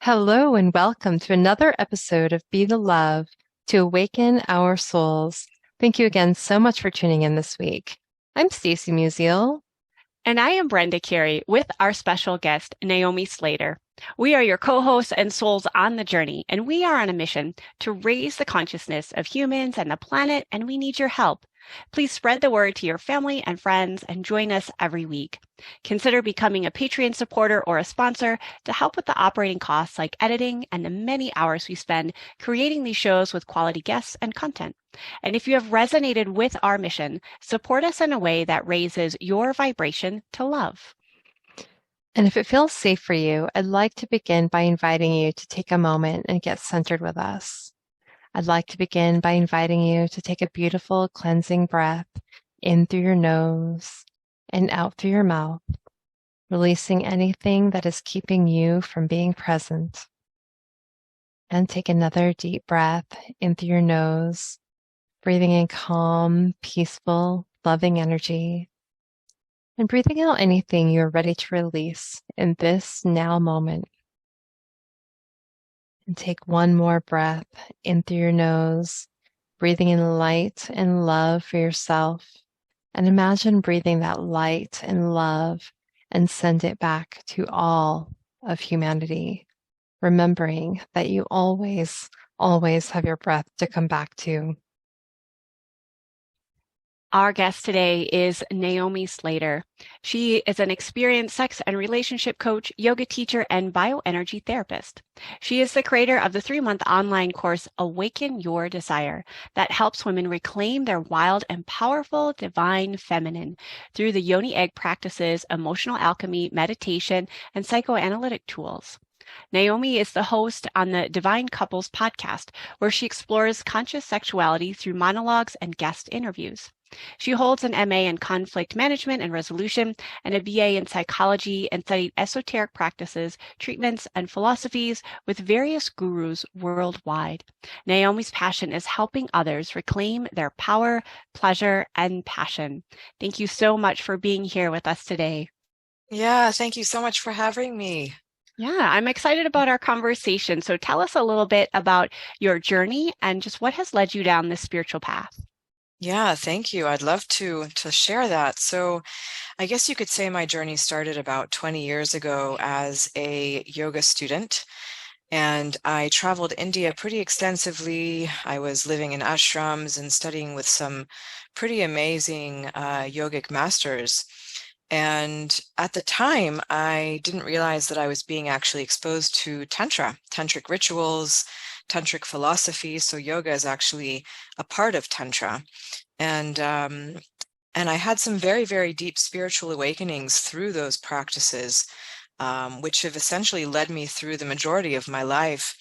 Hello and welcome to another episode of Be the Love to Awaken Our Souls. Thank you again so much for tuning in this week. I'm Stacy Musial. And I am Brenda Carey with our special guest, Naomi Slater. We are your co-hosts and souls on the journey, and we are on a mission to raise the consciousness of humans and the planet, and we need your help. Please spread the word to your family and friends and join us every week. Consider becoming a Patreon supporter or a sponsor to help with the operating costs like editing and the many hours we spend creating these shows with quality guests and content. And if you have resonated with our mission, support us in a way that raises your vibration to love. And if it feels safe for you, I'd like to begin by inviting you to take a moment and get centered with us. I'd like to begin by inviting you to take a beautiful cleansing breath in through your nose and out through your mouth, releasing anything that is keeping you from being present. And take another deep breath in through your nose, breathing in calm, peaceful, loving energy, and breathing out anything you are ready to release in this now moment. And take one more breath in through your nose, breathing in light and love for yourself. And imagine breathing that light and love and send it back to all of humanity, remembering that you always have your breath to come back to. Our guest today is Naomi Slater. She is an experienced sex and relationship coach, yoga teacher, and bioenergy therapist. She is the creator of the 3-month online course, Awaken Your Desire, that helps women reclaim their wild and powerful divine feminine through the yoni egg practices, emotional alchemy, meditation, and psychoanalytic tools. Naomi is the host on the Divine Couples podcast, where she explores conscious sexuality through monologues and guest interviews. She holds an MA in conflict management and resolution and a BA in psychology and studied esoteric practices, treatments, and philosophies with various gurus worldwide. Naomi's passion is helping others reclaim their power, pleasure, and passion. Thank you so much for being here with us today. Yeah, thank you so much for having me. Yeah, I'm excited about our conversation. So tell us a little bit about your journey and just what has led you down this spiritual path. Yeah, thank you. I'd love to share that. So I guess you could say my journey started about 20 years ago as a yoga student. And I traveled India pretty extensively. I was living in ashrams and studying with some pretty amazing yogic masters. And at the time, I didn't realize that I was being actually exposed to tantric rituals, tantric philosophy. So yoga is actually a part of tantra. And I had some very, very deep spiritual awakenings through those practices, which have essentially led me through the majority of my life.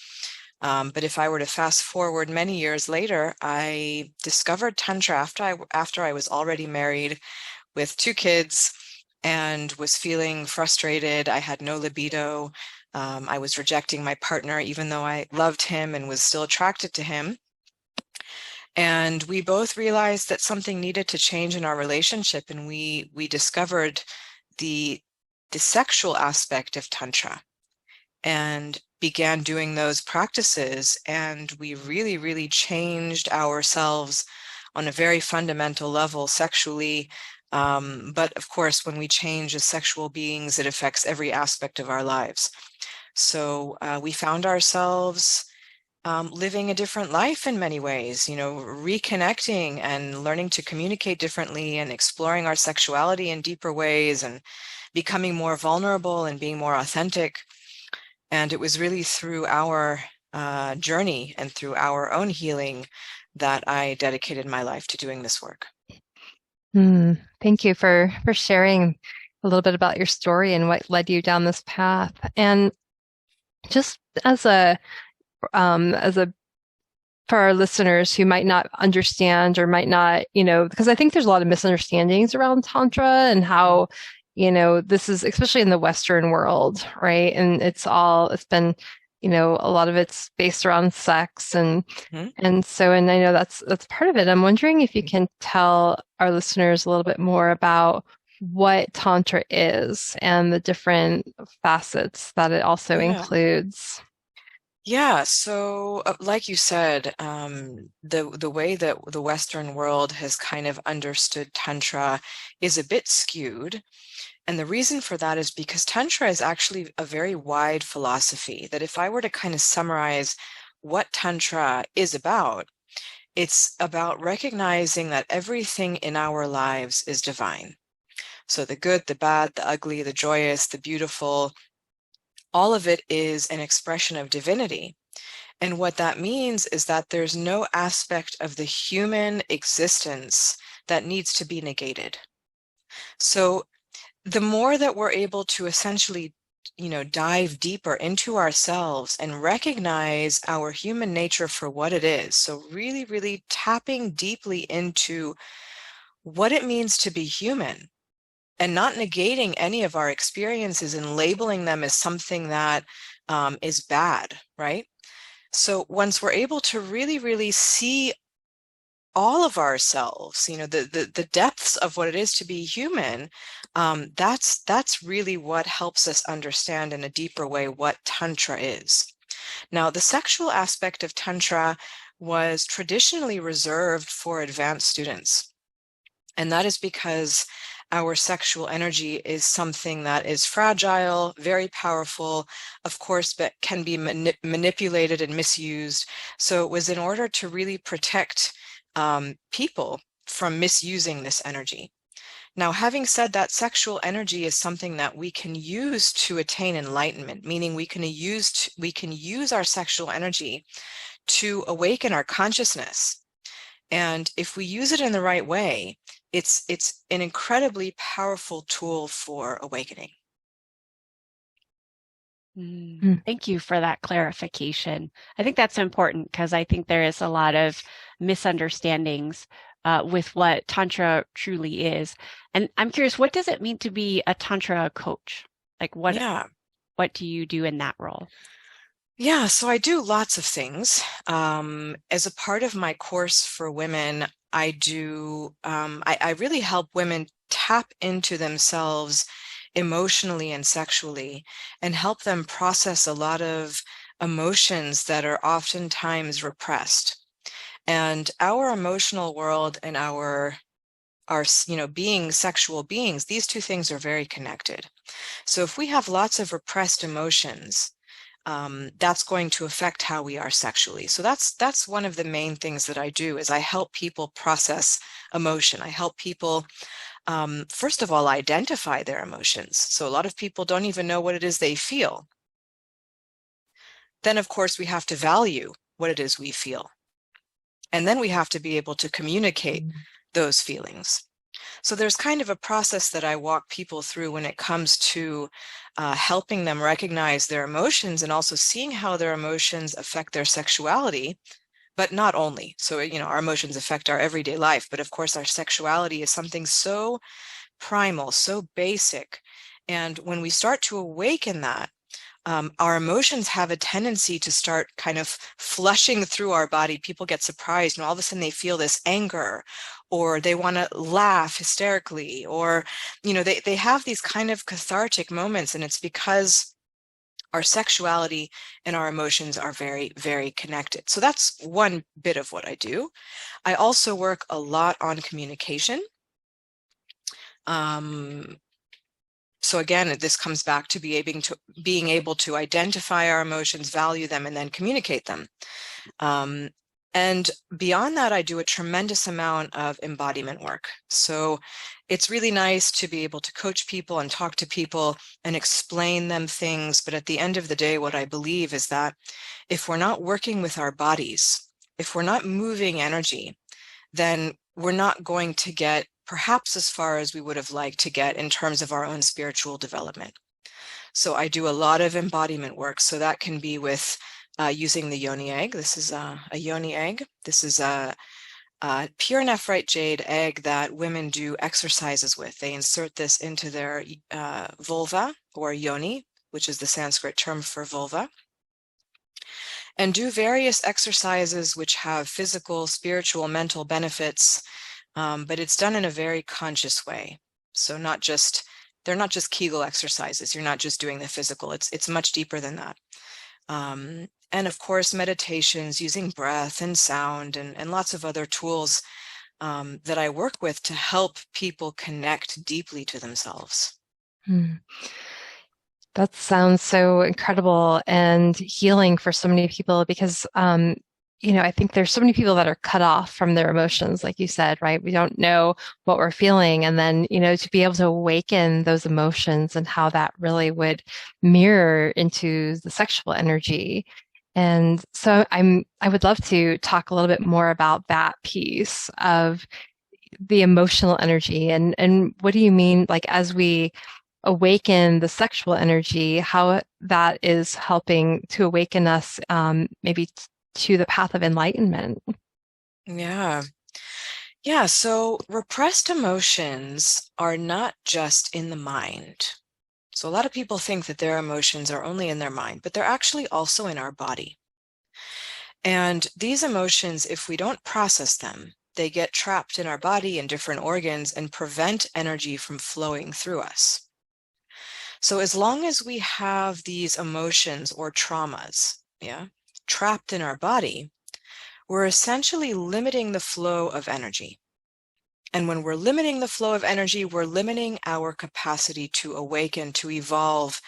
But if I were to fast forward many years later, I discovered tantra after I was already married with 2 kids and was feeling frustrated. I had no libido. I was rejecting my partner, even though I loved him and was still attracted to him. And we both realized that something needed to change in our relationship, and we discovered the sexual aspect of tantra and began doing those practices. And we really, really changed ourselves on a very fundamental level sexually. But of course, when we change as sexual beings, it affects every aspect of our lives. So we found ourselves living a different life in many ways, reconnecting and learning to communicate differently and exploring our sexuality in deeper ways and becoming more vulnerable and being more authentic. And it was really through our journey and through our own healing that I dedicated my life to doing this work. Thank you for sharing a little bit about your story and what led you down this path. And just as a for our listeners who might not understand or might not, because I think there's a lot of misunderstandings around Tantra and how, this is especially in the Western world, right? And it's been, a lot of it's based around sex and I know that's part of it. I'm wondering if you can tell our listeners a little bit more about what Tantra is and the different facets that it also includes. Yeah, so like you said, the way that the Western world has kind of understood Tantra is a bit skewed. And the reason for that is because Tantra is actually a very wide philosophy, that if I were to kind of summarize what Tantra is about, it's about recognizing that everything in our lives is divine. So the good, the bad, the ugly, the joyous, the beautiful, all of it is an expression of divinity. And what that means is that there's no aspect of the human existence that needs to be negated. So the more that we're able to essentially, dive deeper into ourselves and recognize our human nature for what it is. So really, really tapping deeply into what it means to be human and not negating any of our experiences and labeling them as something that is bad, right? So once we're able to really, really see all of ourselves, the depths of what it is to be human, that's really what helps us understand in a deeper way what Tantra is. Now, the sexual aspect of Tantra was traditionally reserved for advanced students. And that is because our sexual energy is something that is fragile, very powerful, of course, but can be manipulated and misused. So it was in order to really protect people from misusing this energy. Now, having said that, sexual energy is something that we can use to attain enlightenment, meaning we can use our sexual energy to awaken our consciousness. And if we use it in the right way, it's an incredibly powerful tool for awakening. Thank you for that clarification. I think that's important because I think there is a lot of misunderstandings with what Tantra truly is. And I'm curious, what does it mean to be a Tantra coach? Like what do you do in that role? Yeah, so I do lots of things. As a part of my course for women, I really help women tap into themselves emotionally and sexually and help them process a lot of emotions that are oftentimes repressed. And our emotional world and our being sexual beings, these two things are very connected. So if we have lots of repressed emotions, that's going to affect how we are sexually. So that's one of the main things that I do is I help people process emotion. I help people, first of all, identify their emotions. So a lot of people don't even know what it is they feel. Then, of course, we have to value what it is we feel. And then we have to be able to communicate those feelings. So there's kind of a process that I walk people through when it comes to helping them recognize their emotions and also seeing how their emotions affect their sexuality, but not only. So, our emotions affect our everyday life, but of course our sexuality is something so primal, so basic. And when we start to awaken that, our emotions have a tendency to start kind of flushing through our body. People get surprised and all of a sudden they feel this anger, or they want to laugh hysterically, or, they have these kind of cathartic moments. And it's because our sexuality and our emotions are very, very connected. So that's one bit of what I do. I also work a lot on communication. So again, this comes back to being able to identify our emotions, value them, and then communicate them. And beyond that, I do a tremendous amount of embodiment work. So it's really nice to be able to coach people and talk to people and explain them things. But at the end of the day, what I believe is that if we're not working with our bodies, if we're not moving energy, then we're not going to get perhaps as far as we would have liked to get in terms of our own spiritual development. So I do a lot of embodiment work. So that can be with using the yoni egg. This is a yoni egg. This is a pure nephrite jade egg that women do exercises with. They insert this into their vulva, or yoni, which is the Sanskrit term for vulva, and do various exercises which have physical, spiritual, mental benefits, but it's done in a very conscious way. So they're not just Kegel exercises. You're not just doing the physical. It's much deeper than that. And of course, meditations using breath and sound and lots of other tools that I work with to help people connect deeply to themselves. Hmm. That sounds so incredible and healing for so many people because, I think there's so many people that are cut off from their emotions, like you said, right? We don't know what we're feeling. And then, to be able to awaken those emotions and how that really would mirror into the sexual energy. And so I would love to talk a little bit more about that piece of the emotional energy and what do you mean, like as we awaken the sexual energy, how that is helping to awaken us maybe to the path of enlightenment. Yeah. Yeah. So repressed emotions are not just in the mind. So a lot of people think that their emotions are only in their mind, but they're actually also in our body. And these emotions, if we don't process them, they get trapped in our body in different organs and prevent energy from flowing through us. So as long as we have these emotions or traumas, trapped in our body, we're essentially limiting the flow of energy. And when we're limiting the flow of energy, we're limiting our capacity to awaken, to evolve,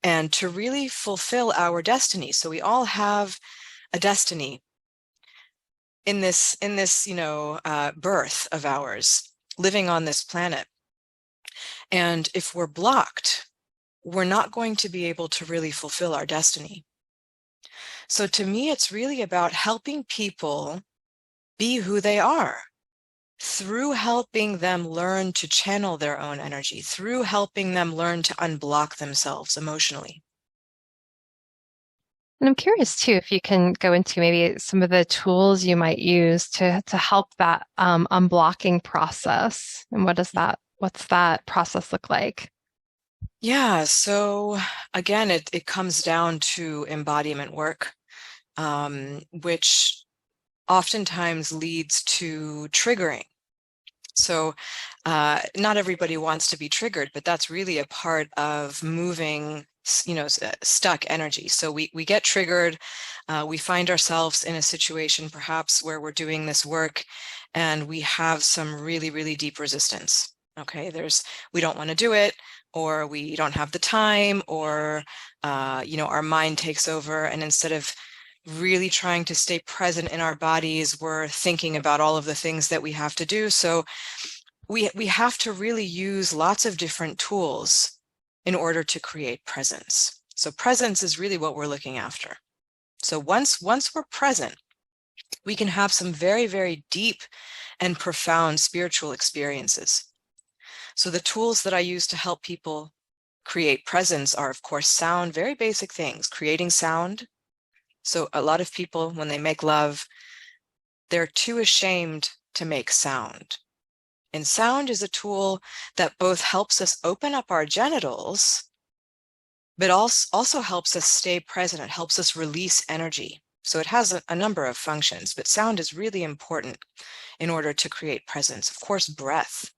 and to really fulfill our destiny. So we all have a destiny in this birth of ours, living on this planet. And if we're blocked, we're not going to be able to really fulfill our destiny. So to me, it's really about helping people be who they are through helping them learn to channel their own energy, through helping them learn to unblock themselves emotionally. And I'm curious too if you can go into maybe some of the tools you might use to help that unblocking process. And what's that process look like? Yeah, so again, it comes down to embodiment work, which oftentimes leads to triggering. So not everybody wants to be triggered, but that's really a part of moving, stuck energy. So we get triggered, we find ourselves in a situation perhaps where we're doing this work and we have some really, really deep resistance. Okay, we don't want to do it, or we don't have the time, or our mind takes over, and instead of really trying to stay present in our bodies, we're thinking about all of the things that we have to do. So we have to really use lots of different tools in order to create presence. So presence is really what we're looking after. So once we're present, we can have some very, very deep and profound spiritual experiences. So the tools that I use to help people create presence are, of course, sound, very basic things, creating sound. So a lot of people, when they make love, they're too ashamed to make sound. And sound is a tool that both helps us open up our genitals, but also helps us stay present. It helps us release energy. So it has a number of functions, but sound is really important in order to create presence. Of course, breath.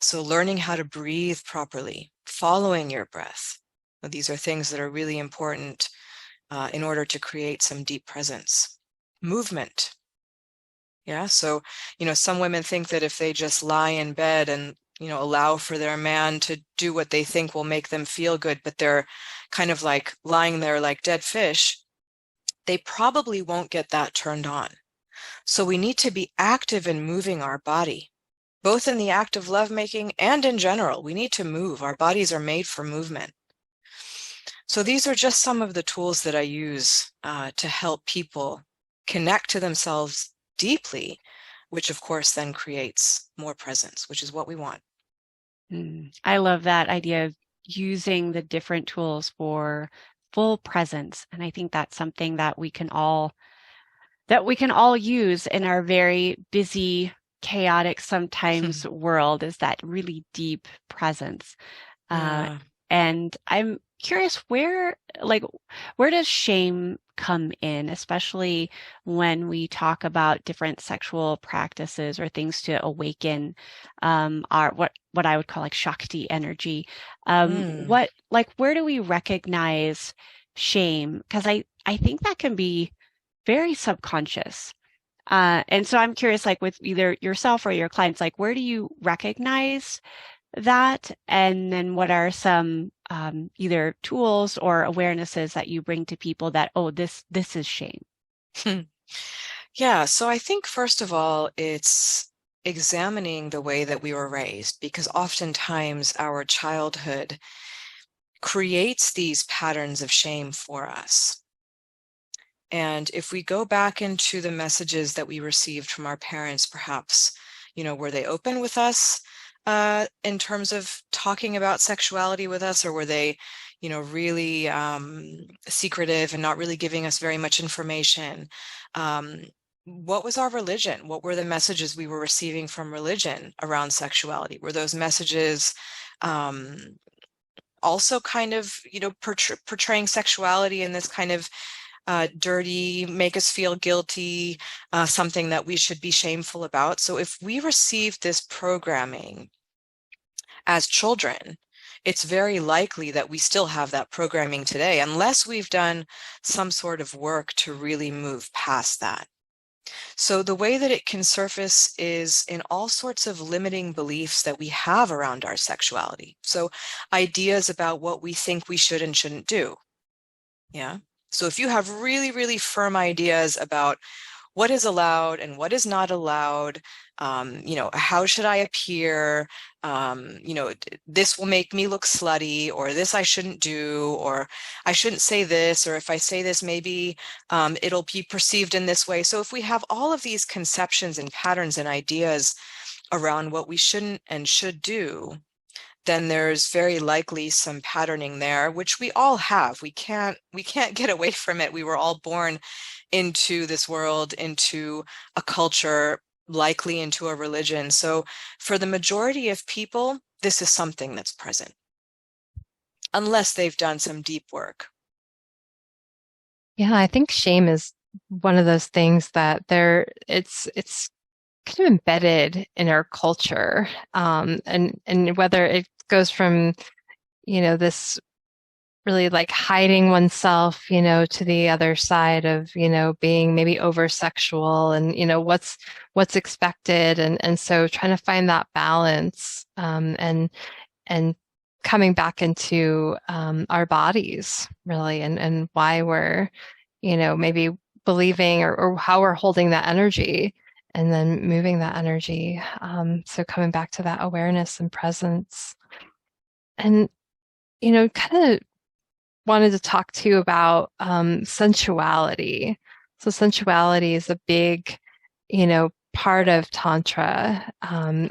So learning how to breathe properly, following your breath. These are things that are really important in order to create some deep presence. Movement. Yeah, so, some women think that if they just lie in bed and, allow for their man to do what they think will make them feel good, but they're kind of like lying there like dead fish, they probably won't get that turned on. So we need to be active in moving our body, both in the act of lovemaking and in general. We need to move. Our bodies are made for movement. So these are just some of the tools that I use to help people connect to themselves deeply, which of course then creates more presence, which is what we want. I love that idea of using the different tools for full presence. And I think that's something that we can all use in our very busy, chaotic sometimes world, is that really deep presence. Yeah. And I'm curious, where does shame come in, especially when we talk about different sexual practices or things to awaken our what I would call like Shakti energy? Where do we recognize shame? Because I think that can be very subconscious. And so I'm curious, like with either yourself or your clients, like where do you recognize that? And then what are some either tools or awarenesses that you bring to people that, oh, this is shame? Yeah, so I think first of all, it's examining the way that we were raised, because oftentimes our childhood creates these patterns of shame for us. And if we go back into the messages that we received from our parents, perhaps, were they open with us in terms of talking about sexuality with us, or were they, really secretive and not really giving us very much information? What was our religion? What were the messages we were receiving from religion around sexuality? Were those messages also kind of, portraying sexuality in this kind of dirty, make us feel guilty, something that we should be shameful about? So if we received this programming as children, it's very likely that we still have that programming today, unless we've done some sort of work to really move past that. So the way that it can surface is in all sorts of limiting beliefs that we have around our sexuality. So ideas about what we think we should and shouldn't do. Yeah. So if you have really, really firm ideas about what is allowed and what is not allowed, how should I appear? This will make me look slutty, or this I shouldn't do, or I shouldn't say this, or if I say this, maybe it'll be perceived in this way. So if we have all of these conceptions and patterns and ideas around what we shouldn't and should do, then there's very likely some patterning there, which we all have. We can't get away from it. We were all born into this world, into a culture, likely into a religion. So for the majority of people, this is something that's present, unless they've done some deep work. Yeah, I think shame is one of those things that it's kind of embedded in our culture. And whether it goes from, this really like hiding oneself, to the other side of, being maybe over sexual and, what's expected. And so trying to find that balance, and coming back into, our bodies really, and why we're, maybe believing or how we're holding that energy and then moving that energy. So coming back to that awareness and presence. And, kind of wanted to talk to you about sensuality. So sensuality is a big, part of Tantra,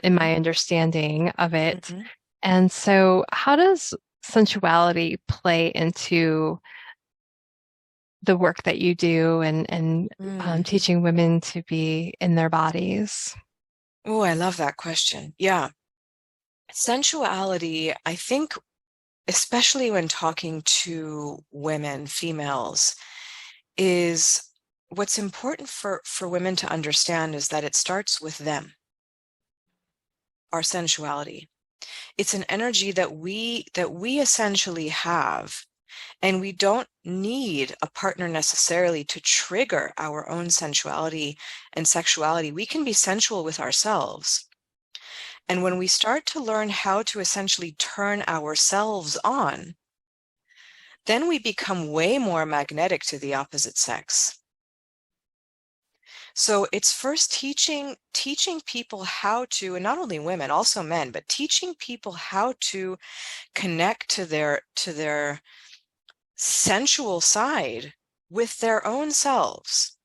in my understanding of it. Mm-hmm. And so how does sensuality play into the work that you do and teaching women to be in their bodies? Oh, I love that question. Yeah. Sensuality, I think, especially when talking to women, females, is what's important for women to understand is that it starts with them, our sensuality. It's an energy that we essentially have, and we don't need a partner necessarily to trigger our own sensuality and sexuality. We can be sensual with ourselves. And when we start to learn how to essentially turn ourselves on, then we become way more magnetic to the opposite sex. So it's first teaching people how to, and not only women, also men, but teaching people how to connect to their sensual side with their own selves.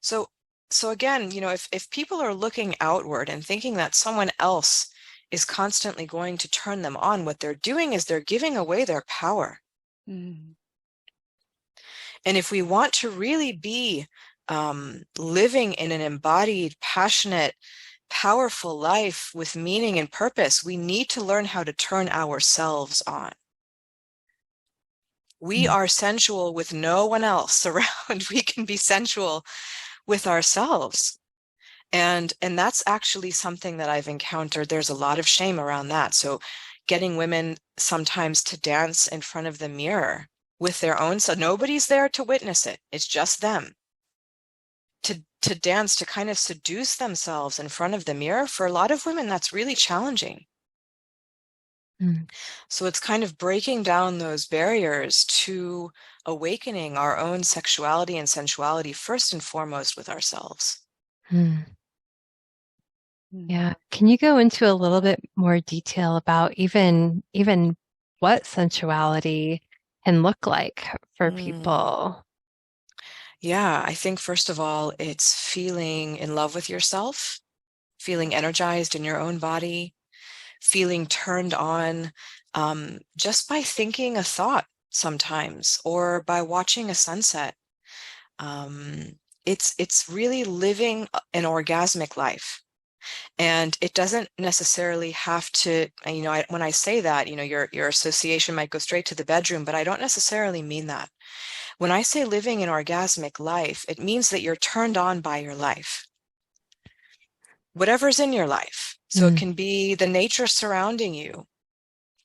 So again, if people are looking outward and thinking that someone else is constantly going to turn them on, what they're doing is they're giving away their power. Mm. And if we want to really be living in an embodied, passionate, powerful life with meaning and purpose, we need to learn how to turn ourselves on. We are sensual with no one else around. We can be sensual with ourselves. And that's actually something that I've encountered. There's a lot of shame around that. So getting women sometimes to dance in front of the mirror with their own, so nobody's there to witness it. It's just them. To dance, to kind of seduce themselves in front of the mirror, for a lot of women, that's really challenging. So it's kind of breaking down those barriers to awakening our own sexuality and sensuality first and foremost with ourselves. Yeah. Can you go into a little bit more detail about even what sensuality can look like for people? Yeah, I think first of all, it's feeling in love with yourself, feeling energized in your own body, feeling turned on just by thinking a thought sometimes, or by watching a sunset. It's really living an orgasmic life. And it doesn't necessarily have to, when I say that, your association might go straight to the bedroom, but I don't necessarily mean that. When I say living an orgasmic life, it means that you're turned on by your life. Whatever's in your life. So it can be the nature surrounding you.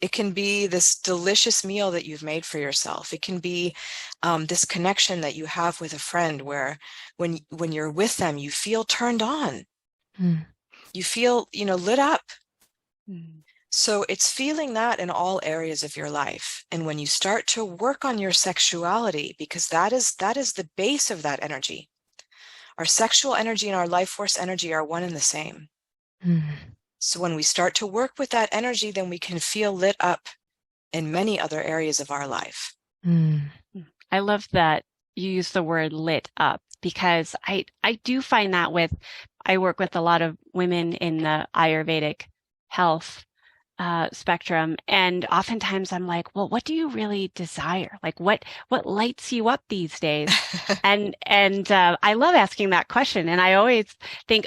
It can be this delicious meal that you've made for yourself. It can be this connection that you have with a friend where when you're with them, you feel turned on. You feel, lit up. So it's feeling that in all areas of your life. And when you start to work on your sexuality, because that is the base of that energy. Our sexual energy and our life force energy are one and the same. So when we start to work with that energy, then we can feel lit up in many other areas of our life. I love that you use the word lit up, because I do find that I work with a lot of women in the Ayurvedic health spectrum, and oftentimes I'm like, well, what do you really desire? Like, what lights you up these days? and I love asking that question, and I always think,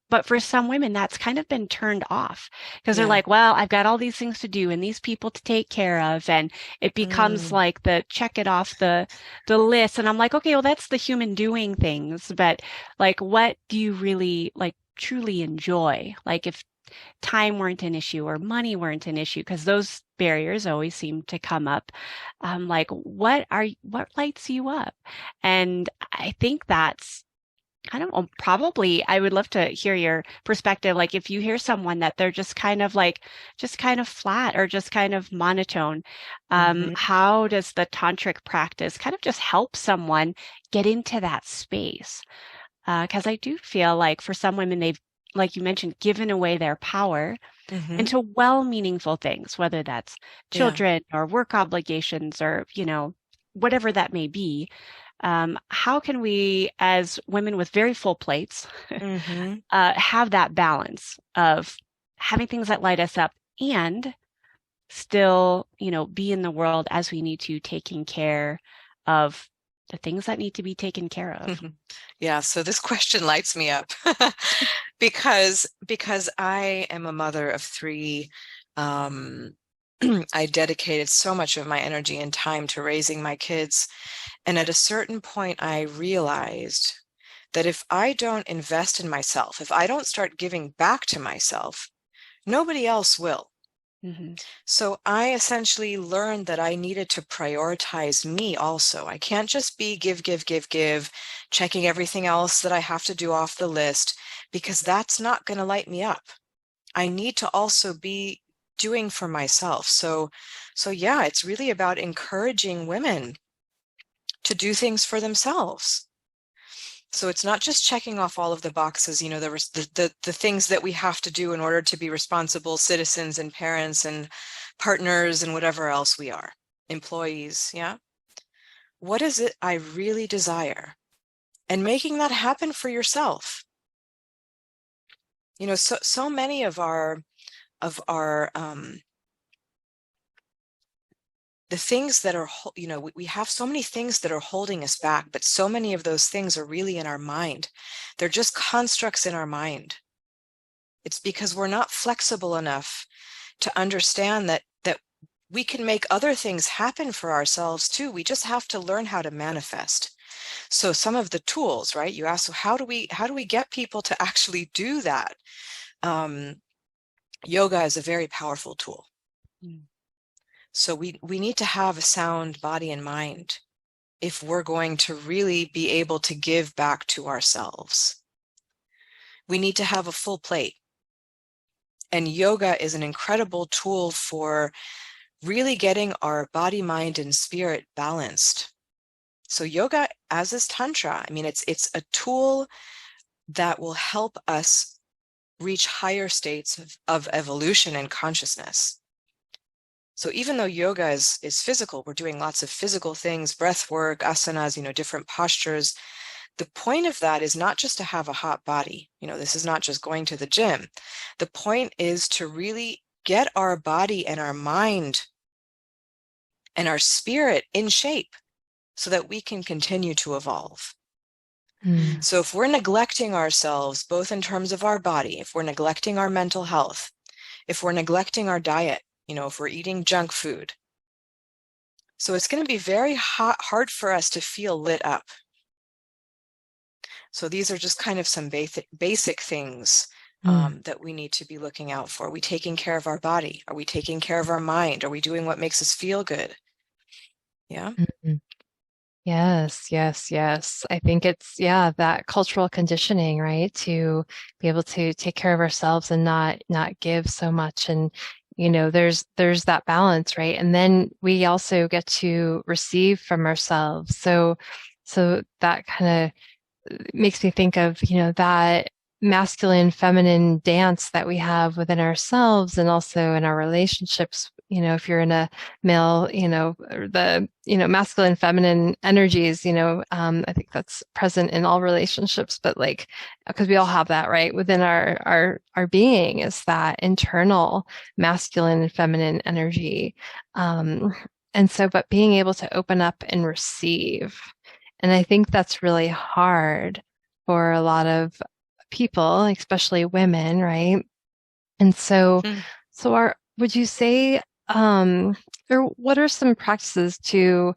but for some women, that's kind of been turned off, because they're like, well, I've got all these things to do and these people to take care of, and it becomes like the check it off the list. And I'm like, okay, well, that's the human doing things, but like, what do you really like truly enjoy? Like, if time weren't an issue or money weren't an issue, because those barriers always seem to come up. Like, what lights you up? And I think that's probably, I would love to hear your perspective. Like, if you hear someone that they're just kind of flat or just kind of monotone, how does the tantric practice kind of just help someone get into that space? Because I do feel like for some women, they've, like you mentioned, given away their power into well-meaningful things, whether that's children or work obligations or, whatever that may be. How can we, as women with very full plates, have that balance of having things that light us up and still, be in the world as we need to, taking care of the things that need to be taken care of? Yeah, so this question lights me up because I am a mother of three. I dedicated so much of my energy and time to raising my kids. And at a certain point, I realized that if I don't invest in myself, if I don't start giving back to myself, nobody else will. So I essentially learned that I needed to prioritize me also. I can't just be give, checking everything else that I have to do off the list, because that's not going to light me up. I need to also be doing for myself. So yeah, it's really about encouraging women to do things for themselves. So it's not just checking off all of the boxes, the things that we have to do in order to be responsible citizens and parents and partners and whatever else we are, employees, yeah? What is it I really desire? And making that happen for yourself. So many of our the things that are, we have so many things that are holding us back, but so many of those things are really in our mind. They're just constructs in our mind. It's because we're not flexible enough to understand that we can make other things happen for ourselves too. We just have to learn how to manifest. So some of the tools, right? You ask, so how do we get people to actually do that? Yoga is a very powerful tool. So we need to have a sound body and mind if we're going to really be able to give back to ourselves. We need to have a full plate. And yoga is an incredible tool for really getting our body, mind, and spirit balanced. So yoga, as is tantra, I mean, it's a tool that will help us reach higher states of evolution and consciousness. So even though yoga is physical, we're doing lots of physical things, breath work, asanas, different postures. The point of that is not just to have a hot body. This is not just going to the gym. The point is to really get our body and our mind and our spirit in shape so that we can continue to evolve. So if we're neglecting ourselves, both in terms of our body, if we're neglecting our mental health, if we're neglecting our diet, if we're eating junk food, so it's going to be very hard for us to feel lit up. So these are just kind of some basic things that we need to be looking out for. Are we taking care of our body? Are we taking care of our mind? Are we doing what makes us feel good? Yeah. Mm-hmm. Yes, yes, yes. I think it's, that cultural conditioning, right? To be able to take care of ourselves and not give so much. And, there's that balance, right? And then we also get to receive from ourselves. So that kind of makes me think of, that masculine, feminine dance that we have within ourselves and also in our relationships. If you're in a male, or the, masculine, feminine energies, I think that's present in all relationships, but like, because we all have that, right? Within our being is that internal masculine and feminine energy. And so, but being able to open up and receive. And I think that's really hard for a lot of people, especially women, right? And so, would you say, or what are some practices to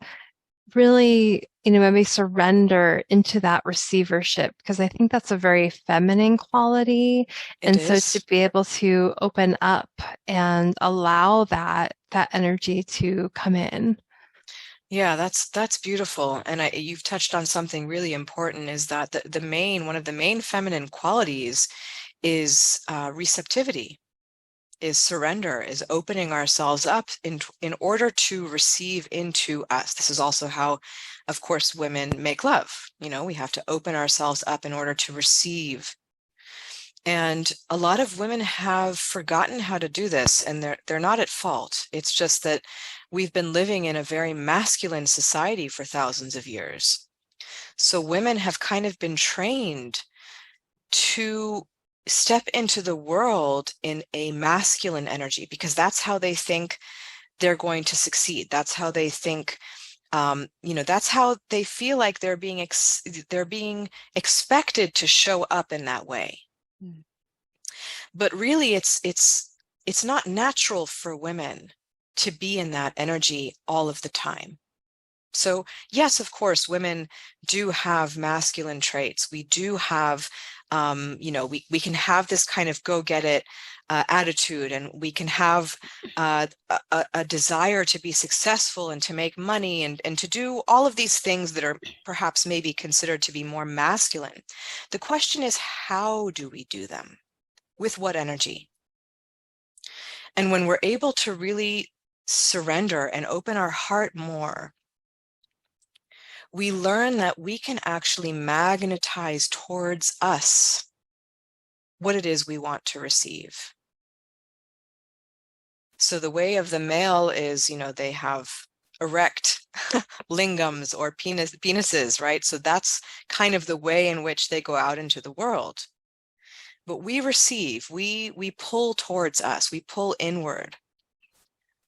really, maybe surrender into that receivership? Because I think that's a very feminine quality. It So is. to be able to open up and allow that energy to come in. Yeah, that's beautiful. And you've touched on something really important, is that one of the main feminine qualities is receptivity, is surrender, is opening ourselves up in order to receive into us. This is also how, of course, women make love. We have to open ourselves up in order to receive. And a lot of women have forgotten how to do this, and they're not at fault. It's just that we've been living in a very masculine society for thousands of years. So women have kind of been trained to step into the world in a masculine energy because that's how they think they're going to succeed. That's how they think, that's how they feel like they're being expected to show up in that way. But really, it's not natural for women to be in that energy all of the time. So yes, of course, women do have masculine traits. We do have, we can have this kind of go get it attitude, and we can have a desire to be successful and to make money and to do all of these things that are perhaps maybe considered to be more masculine. The question is, how do we do them? With what energy? And when we're able to really surrender and open our heart more, we learn that we can actually magnetize towards us what it is we want to receive. So the way of the male is, they have erect lingams or penises, right? So that's kind of the way in which they go out into the world. But we receive, we pull towards us, we pull inward.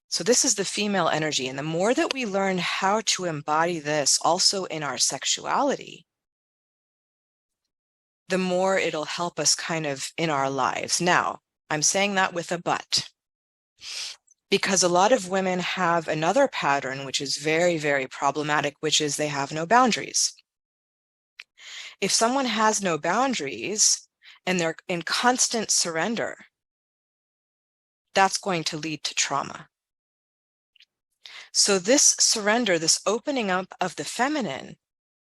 So this is the female energy. And the more that we learn how to embody this also in our sexuality, the more it'll help us kind of in our lives. Now, I'm saying that with a but, because a lot of women have another pattern, which is very, very problematic, which is they have no boundaries. If someone has no boundaries, and they're in constant surrender, that's going to lead to trauma. So this surrender, this opening up of the feminine,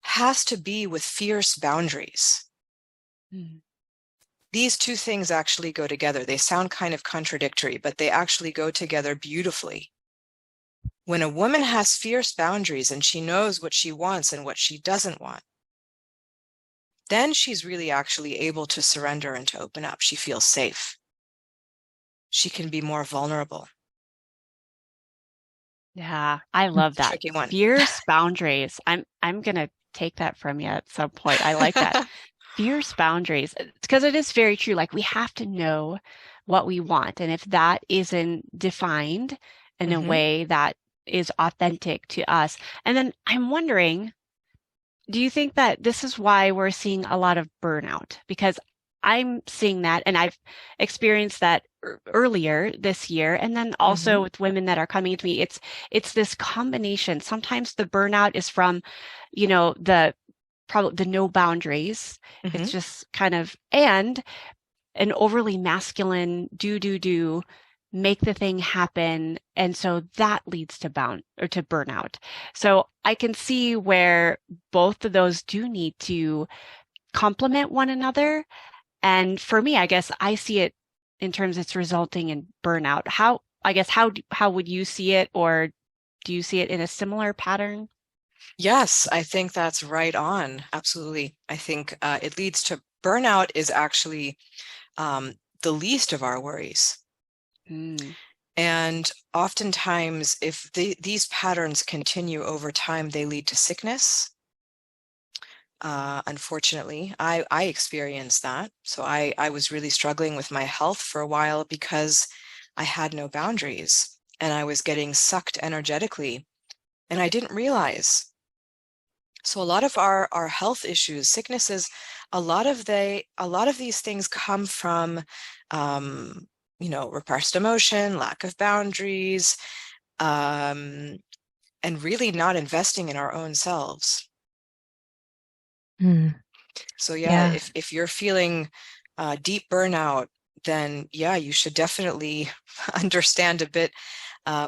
has to be with fierce boundaries. These two things actually go together. They sound kind of contradictory, but they actually go together beautifully. When a woman has fierce boundaries and she knows what she wants and what she doesn't want, then she's really actually able to surrender and to open up. She feels safe. She can be more vulnerable. Yeah, I love that. Tricky one. Fierce boundaries. I'm gonna take that from you at some point. I like that. Fierce boundaries, because it is very true. Like, we have to know what we want. And if that isn't defined in a way that is authentic to us, and then I'm wondering, do you think that this is why we're seeing a lot of burnout? Because I'm seeing that, and I've experienced that earlier this year, and then also with women that are coming to me, it's this combination. Sometimes the burnout is from, the no boundaries. It's just kind of, and an overly masculine do, make the thing happen. And so that leads to burnout. So I can see where both of those do need to complement one another. And for me, I guess I see it in terms it's resulting in burnout. How would you see it, or do you see it in a similar pattern? Yes, I think that's right on. Absolutely. I think it leads to burnout is actually the least of our worries. And oftentimes, if these patterns continue over time, they lead to sickness. Unfortunately, I experienced that. So I was really struggling with my health for a while because I had no boundaries and I was getting sucked energetically and I didn't realize. So a lot of our health issues, sicknesses, a lot of these things come from, repressed emotion, lack of boundaries, and really not investing in our own selves. So yeah, if you're feeling deep burnout, then yeah, you should definitely understand a bit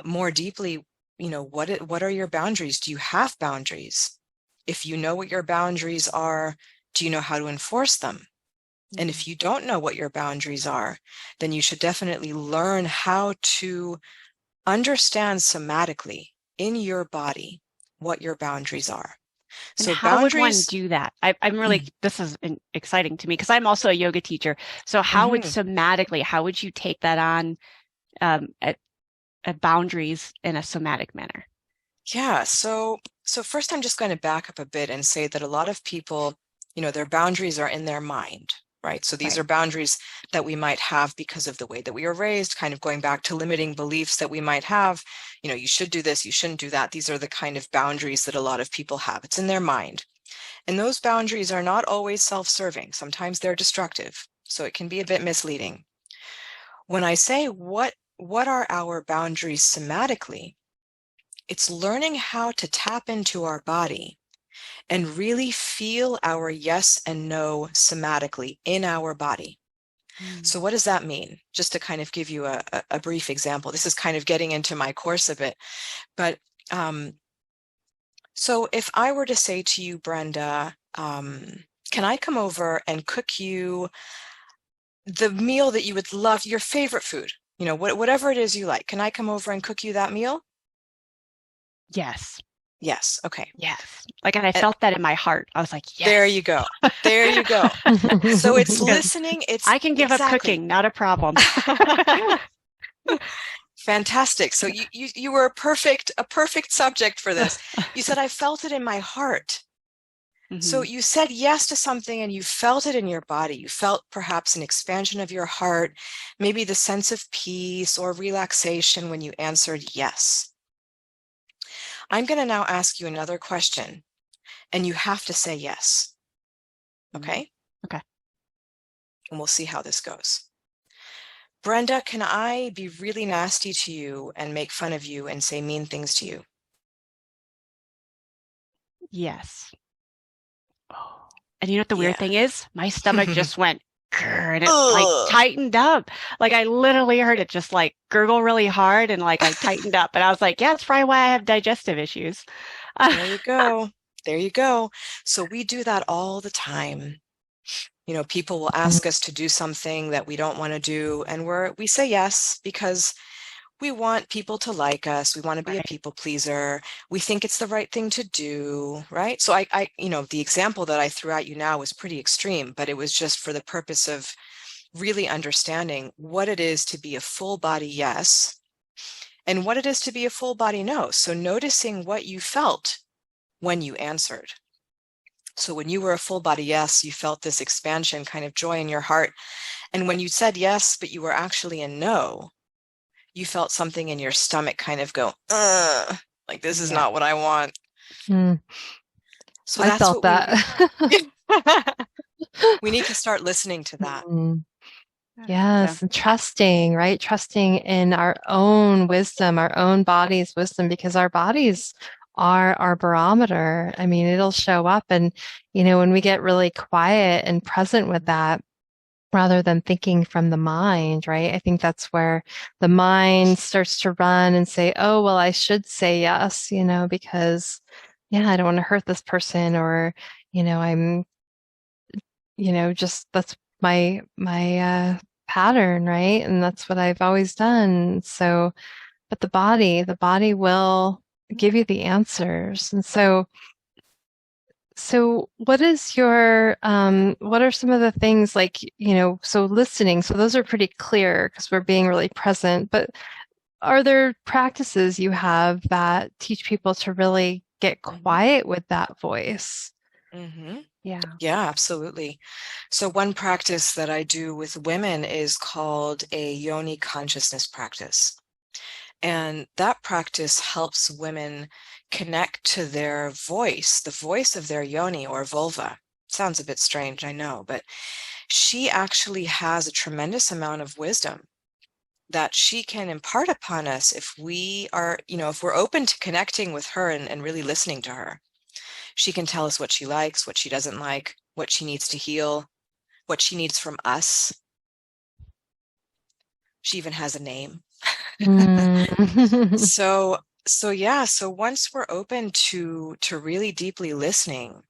more deeply, what are your boundaries? Do you have boundaries? If you know what your boundaries are, do you know how to enforce them? And if you don't know what your boundaries are, then you should definitely learn how to understand somatically in your body what your boundaries are. And So how would one boundaries, do that? I'm really, this is exciting to me because I'm also a yoga teacher. So how would how would you take that on at boundaries in a somatic manner? Yeah, so first I'm just going to back up a bit and say that a lot of people, their boundaries are in their mind, right? So these are boundaries that we might have because of the way that we are raised, kind of going back to limiting beliefs that we might have, you should do this, you shouldn't do that. These are the kind of boundaries that a lot of people have. It's in their mind. And those boundaries are not always self-serving. Sometimes they're destructive. So it can be a bit misleading. When I say what are our boundaries somatically, it's learning how to tap into our body and really feel our yes and no somatically in our body. So what does that mean? Just to kind of give you a brief example. This is kind of getting into my course a bit. But so if I were to say to you, Brenda, can I come over and cook you the meal that you would love, your favorite food, whatever it is you like, can I come over and cook you that meal? Yes. Yes. Okay. Yes. Like, and I felt that in my heart. I was like, yes. There you go. There you go. So it's listening. I can give up cooking, not a problem. Fantastic. So you were a perfect subject for this. You said, I felt it in my heart. So you said yes to something and you felt it in your body. You felt perhaps an expansion of your heart, maybe the sense of peace or relaxation when you answered yes. I'm going to now ask you another question, and you have to say yes. Okay? Okay. And we'll see how this goes. Brenda, can I be really nasty to you and make fun of you and say mean things to you? Yes. Oh. And you know what the weird thing is? My stomach just went and it like tightened up. Like I literally heard it just like gurgle really hard and like I tightened up. And I was like, yeah, it's probably why I have digestive issues. There you go. There you go. So we do that all the time. You know, people will ask us to do something that we don't want to do, and we say yes because we want people to like us. We want to be a people pleaser. We think it's the right thing to do, right? So you know, the example that I threw at you now was pretty extreme, but it was just for the purpose of really understanding what it is to be a full body yes and what it is to be a full body no. So noticing what you felt when you answered. So when you were a full body yes, you felt this expansion, kind of joy in your heart. And when you said yes, but you were actually a no, you felt something in your stomach kind of go, like this is not what I want. So I that's felt what that. we need to start listening to that. Yes, and trusting, right? Trusting in our own wisdom, our own body's wisdom, because our bodies are our barometer. I mean, it'll show up. And, you know, when we get really quiet and present with that, rather than thinking from the mind, right? I think that's where the mind starts to run and say, oh, well, I should say yes, you know, because, yeah, I don't want to hurt this person, or, you know, I'm, you know, just that's my pattern, right? And that's what I've always done. So, but the body will give you the answers. And so what is your what are some of the things, like, you know, so listening, so those are pretty clear because we're being really present, but are there practices you have that teach people to really get quiet with that voice? Yeah, absolutely. So one practice that I do with women is called a yoni consciousness practice. And that practice helps women connect to their voice, the voice of their yoni or vulva. Sounds a bit strange, I know, but she actually has a tremendous amount of wisdom that she can impart upon us if we are, you know, if we're open to connecting with her and really listening to her. She can tell us what she likes, what she doesn't like, what she needs to heal, what she needs from us. She even has a name. So yeah, so once we're open to really deeply listening,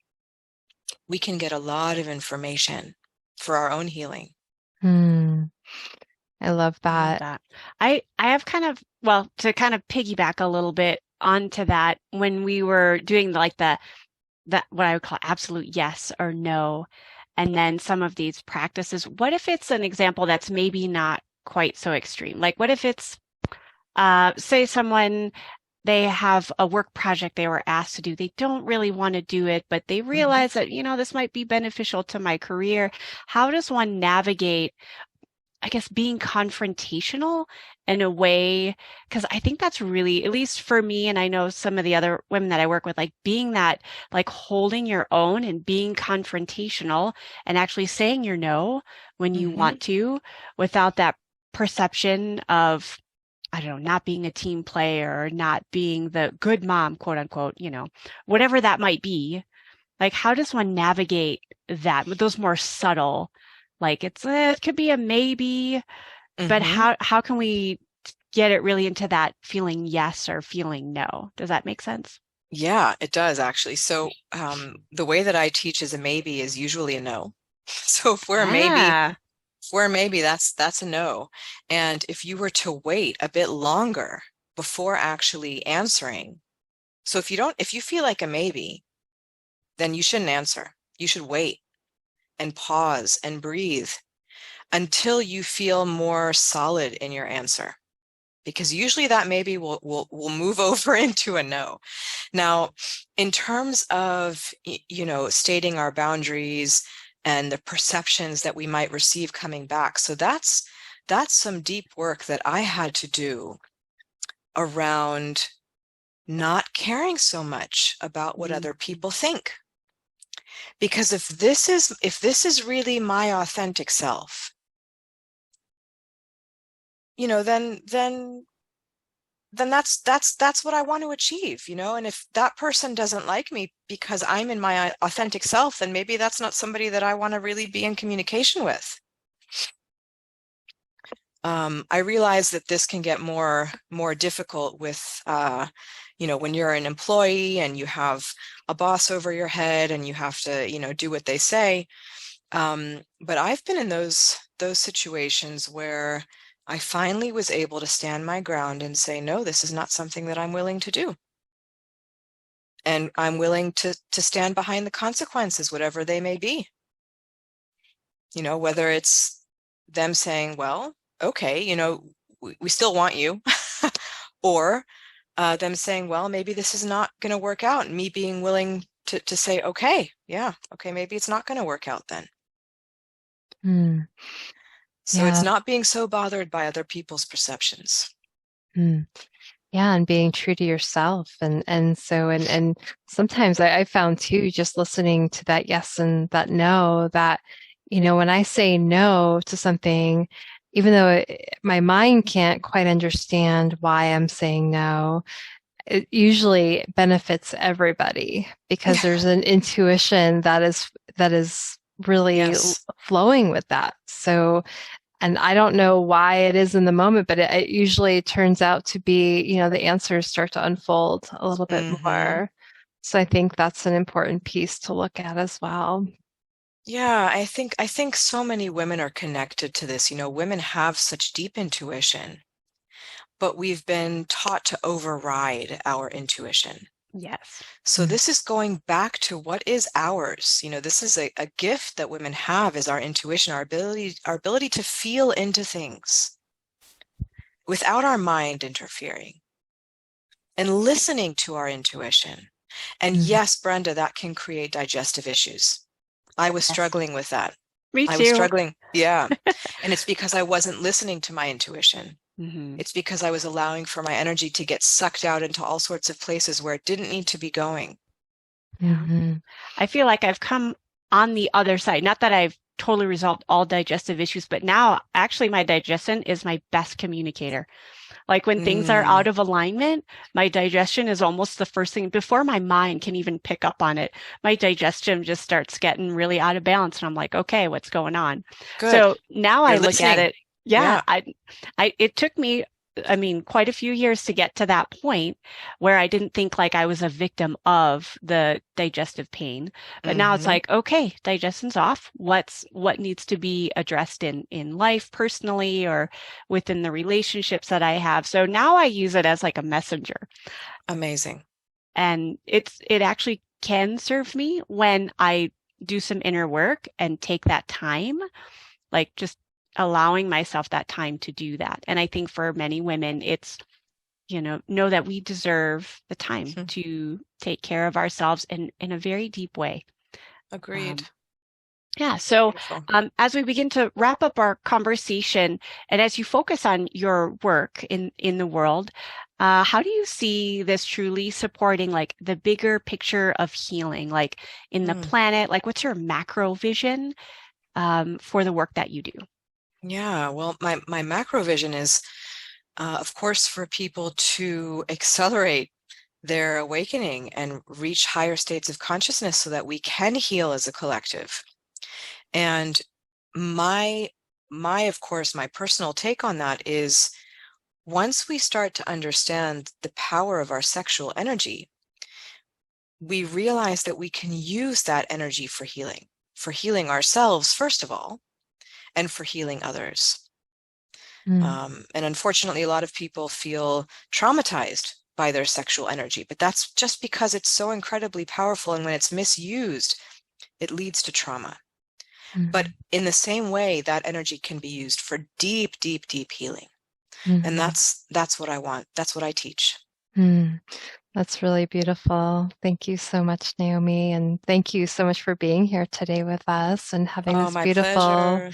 we can get a lot of information for our own healing. I love that. I have kind of, well, to kind of piggyback a little bit onto that, when we were doing like that what I would call absolute yes or no, and then some of these practices, what if it's an example that's maybe not quite so extreme? Like what if it's say someone, they have a work project they were asked to do. They don't really want to do it, but they realize that, you know, this might be beneficial to my career. How does one navigate, I guess, being confrontational in a way? Because I think that's really, at least for me, and I know some of the other women that I work with, like being that, like holding your own and being confrontational and actually saying your no when you want to, without that perception of, I don't know, not being a team player, not being the good mom, quote unquote, you know, whatever that might be. Like, how does one navigate that with those more subtle, like it could be a maybe, but how can we get it really into that feeling yes or feeling no? Does that make sense? Yeah, it does actually. So the way that I teach as a maybe is usually a no. So if we're a maybe, that's a no. And if you were to wait a bit longer before actually answering, so if you feel like a maybe, then you shouldn't answer. You should wait and pause and breathe until you feel more solid in your answer, because usually that maybe will move over into a no. Now, in terms of, you know, stating our boundaries and the perceptions that we might receive coming back, so that's some deep work that I had to do around not caring so much about what other people think. Because if this is really my authentic self, you know, then that's what I want to achieve, you know. And if that person doesn't like me because I'm in my authentic self, then maybe that's not somebody that I want to really be in communication with. I realize that this can get more difficult with, when you're an employee and you have a boss over your head and you have to, do what they say. But I've been in those situations where I finally was able to stand my ground and say, no, this is not something that I'm willing to do. And I'm willing to stand behind the consequences, whatever they may be. Whether it's them saying, well, okay, we still want you, or them saying, well, maybe this is not going to work out, and me being willing to say, okay, yeah, okay, maybe it's not going to work out then. So it's not being so bothered by other people's perceptions. Yeah, and being true to yourself. And sometimes I found too, just listening to that yes and that no, that, when I say no to something, even though my mind can't quite understand why I'm saying no, it usually benefits everybody because there's an intuition that is really Yes. flowing with that. So, and I don't know why it is in the moment, but it usually turns out to be, the answers start to unfold a little bit more. So I think that's an important piece to look at as well. Yeah, I think so many women are connected to this. Women have such deep intuition, but we've been taught to override our intuition. Yes. So this is going back to what is ours. This is a gift that women have, is our intuition, our ability to feel into things without our mind interfering and listening to our intuition. And yes, Brenda, that can create digestive issues. I was struggling with that. Me too. I was struggling. Yeah. And it's because I wasn't listening to my intuition. It's because I was allowing for my energy to get sucked out into all sorts of places where it didn't need to be going. I feel like I've come on the other side. Not that I've totally resolved all digestive issues, but now actually my digestion is my best communicator. Like when things are out of alignment, my digestion is almost the first thing before my mind can even pick up on it. My digestion just starts getting really out of balance. And I'm like, okay, what's going on? Good. So now You're I look at listening. it. Yeah. It took me, quite a few years to get to that point where I didn't think like I was a victim of the digestive pain. But now it's like, okay, digestion's off. What needs to be addressed in life personally or within the relationships that I have. So now I use it as like a messenger. Amazing. And it actually can serve me when I do some inner work and take that time, like just allowing myself that time to do that. And I think for many women, it's, know that we deserve the time to take care of ourselves in a very deep way. Agreed. Yeah. So as we begin to wrap up our conversation and as you focus on your work in the world, how do you see this truly supporting like the bigger picture of healing, like in the planet? Like what's your macro vision for the work that you do? Yeah, well, my macro vision is, of course, for people to accelerate their awakening and reach higher states of consciousness so that we can heal as a collective. And of course, my personal take on that is once we start to understand the power of our sexual energy, we realize that we can use that energy for healing ourselves, first of all, and for healing others. And unfortunately, a lot of people feel traumatized by their sexual energy, but that's just because it's so incredibly powerful. And when it's misused, it leads to trauma. But in the same way, that energy can be used for deep, deep, deep healing. And that's what I want. That's what I teach. That's really beautiful. Thank you so much, Naomi. And thank you so much for being here today with us and having this beautiful, pleasure.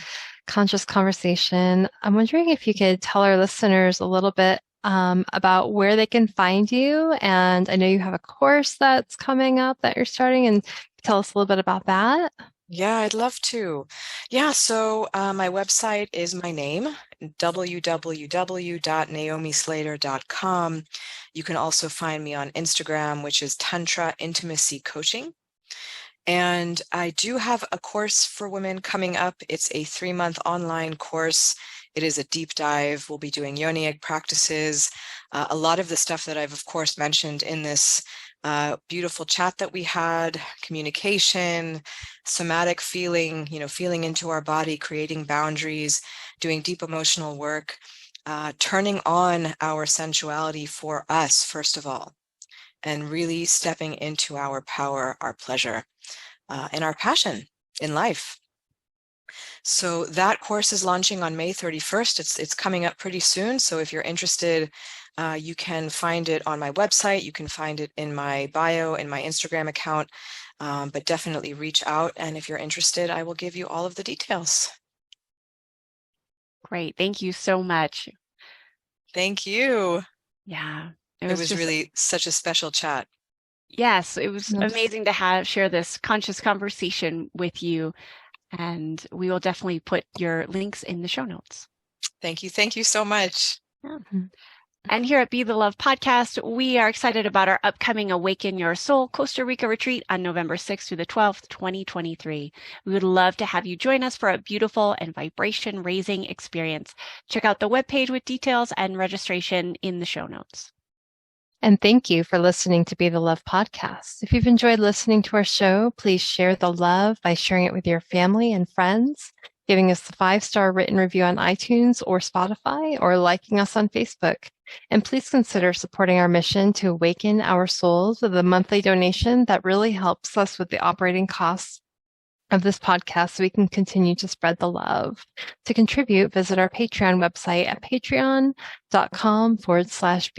Conscious conversation. I'm wondering if you could tell our listeners a little bit about where they can find you. And I know you have a course that's coming up that you're starting, and tell us a little bit about that. Yeah, I'd love to. Yeah, so my website is my name, www.naomislater.com. You can also find me on Instagram, which is Tantra Intimacy Coaching. And I do have a course for women coming up. It's a 3-month online course. It is a deep dive. We'll be doing yoni egg practices. A lot of the stuff that I've, of course, mentioned in this beautiful chat that we had, communication, somatic feeling, feeling into our body, creating boundaries, doing deep emotional work, turning on our sensuality for us, first of all, and really stepping into our power, our pleasure, and our passion in life. So that course is launching on May 31st. It's coming up pretty soon. So if you're interested, you can find it on my website. You can find it in my bio in my Instagram account, but definitely reach out. And if you're interested, I will give you all of the details. Great. Thank you so much. Thank you. Yeah. It was really such a special chat. Yes, it was amazing to share this conscious conversation with you. And we will definitely put your links in the show notes. Thank you. Thank you so much. Yeah. And here at Be the Love podcast, we are excited about our upcoming Awaken Your Soul Costa Rica retreat on November 6th through the 12th, 2023. We would love to have you join us for a beautiful and vibration raising experience. Check out the webpage with details and registration in the show notes. And thank you for listening to Be the Love podcast. If you've enjoyed listening to our show, please share the love by sharing it with your family and friends, giving us the 5-star written review on iTunes or Spotify, or liking us on Facebook. And please consider supporting our mission to awaken our souls with a monthly donation that really helps us with the operating costs of this podcast so we can continue to spread the love. To contribute, visit our Patreon website at patreon.com/Be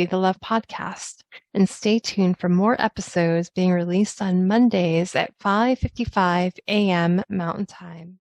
the Love podcast. And stay tuned for more episodes being released on Mondays at 5:55 a.m. Mountain Time.